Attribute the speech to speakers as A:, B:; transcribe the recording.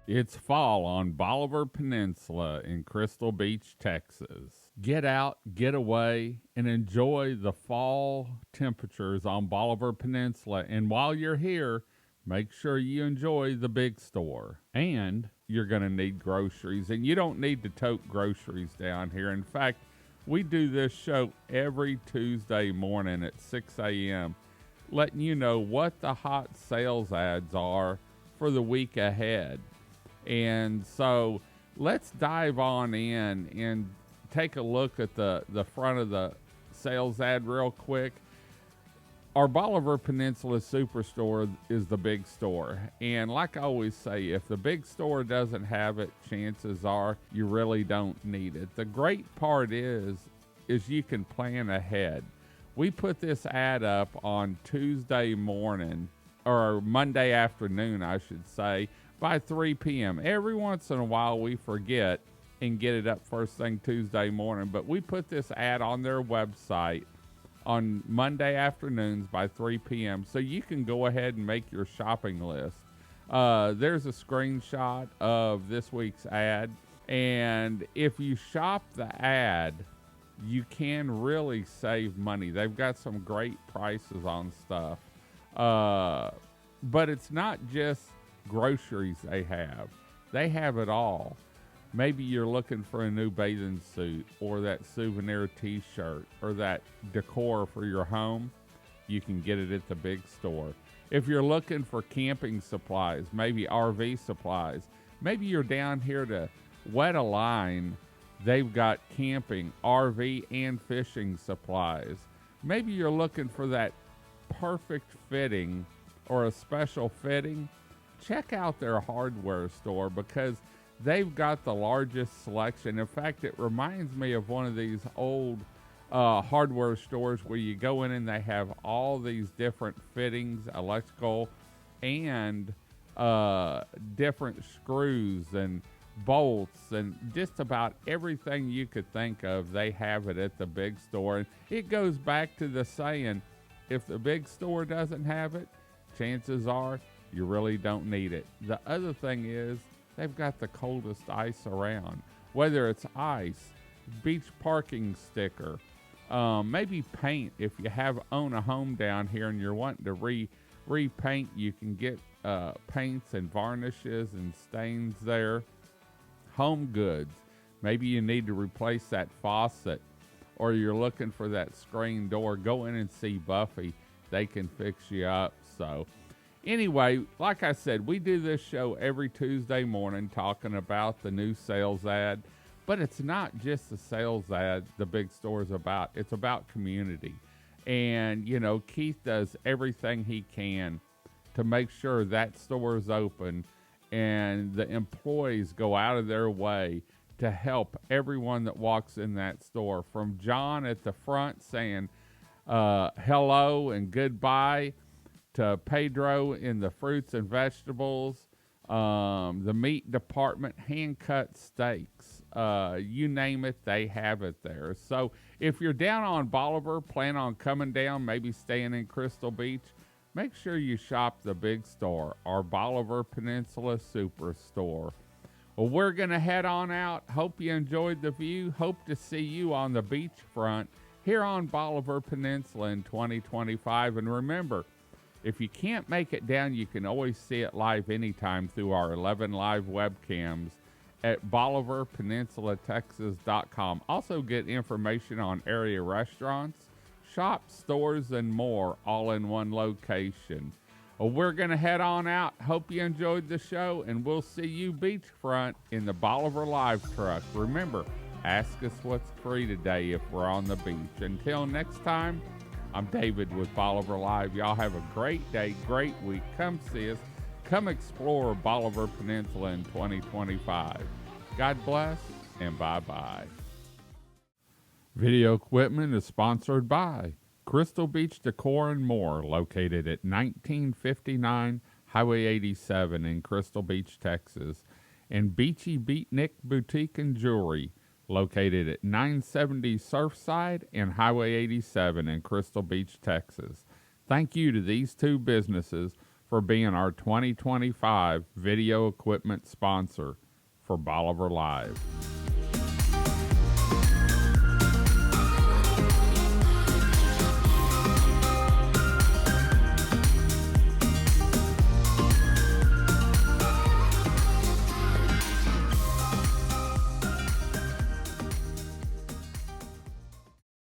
A: It's fall on Bolivar Peninsula in Crystal Beach, Texas. Get out, get away, and enjoy the fall temperatures on Bolivar Peninsula. And while you're here, make sure you enjoy the big store. And you're going to need groceries, and you don't need to tote groceries down here. In fact, we do this show every Tuesday morning at 6 a.m., letting you know what the hot sales ads are for the week ahead. And so let's dive on in and take a look at the front of the sales ad real quick. Our Bolivar Peninsula Superstore is the big store. And like I always say, if the big store doesn't have it, chances are you really don't need it. The great part is you can plan ahead. We put this ad up on Tuesday morning, or Monday afternoon, I should say, by 3 p.m. Every once in a while we forget and get it up first thing Tuesday morning, but we put this ad on their website on Monday afternoons by 3 p.m. so you can go ahead and make your shopping list. There's a screenshot of this week's ad, and if you shop the ad, you can really save money. They've got some great prices on stuff. But it's not just groceries they have it all. Maybe you're looking for a new bathing suit or that souvenir t-shirt or that decor for your home. You can get it at the big store. If you're looking for camping supplies, maybe RV supplies, maybe you're down here to wet a line, they've got camping, RV, and fishing supplies. Maybe you're looking for that perfect fitting or a special fitting. Check out their hardware store because they've got the largest selection. In fact, it reminds me of one of these old hardware stores where you go in and they have all these different fittings, electrical, and different screws and bolts and just about everything you could think of. They have it at the big store. And it goes back to the saying, if the big store doesn't have it, chances are you really don't need it. The other thing is they've got the coldest ice around, whether it's ice, beach parking sticker, maybe paint. If you own a home down here and you're wanting to repaint, you can get paints and varnishes and stains there. Home goods. Maybe you need to replace that faucet or you're looking for that screen door. Go in and see Buffy. They can fix you up. So anyway, like I said, we do this show every Tuesday morning talking about the new sales ad. But it's not just the sales ad the big store is about. It's about community. And, you know, Keith does everything he can to make sure that store is open and the employees go out of their way to help everyone that walks in that store. From John at the front saying hello and goodbye, to Pedro in the fruits and vegetables, the meat department, hand-cut steaks. You name it, they have it there. So if you're down on Bolivar, plan on coming down, maybe staying in Crystal Beach, make sure you shop the big store, our Bolivar Peninsula Superstore. Well, we're going to head on out. Hope you enjoyed the view. Hope to see you on the beachfront here on Bolivar Peninsula in 2025. And remember, if you can't make it down, you can always see it live anytime through our 11 live webcams at BolivarPeninsulaTexas.com. Also get information on area restaurants, shops, stores, and more, all in one location. Well, we're going to head on out. Hope you enjoyed the show, and we'll see you beachfront in the Bolivar Live truck. Remember, ask us what's free today if we're on the beach. Until next time, I'm David with Bolivar Live. Y'all have a great day, great week. Come see us. Come explore Bolivar Peninsula in 2025. God bless, and bye-bye. Video equipment is sponsored by Crystal Beach Decor and More, located at 1959 Highway 87 in Crystal Beach, Texas, and Beachy Beatnik Boutique and Jewelry, located at 970 Surfside and Highway 87 in Crystal Beach, Texas. Thank you to these two businesses for for being our 2025 video equipment sponsor for Bolivar Live.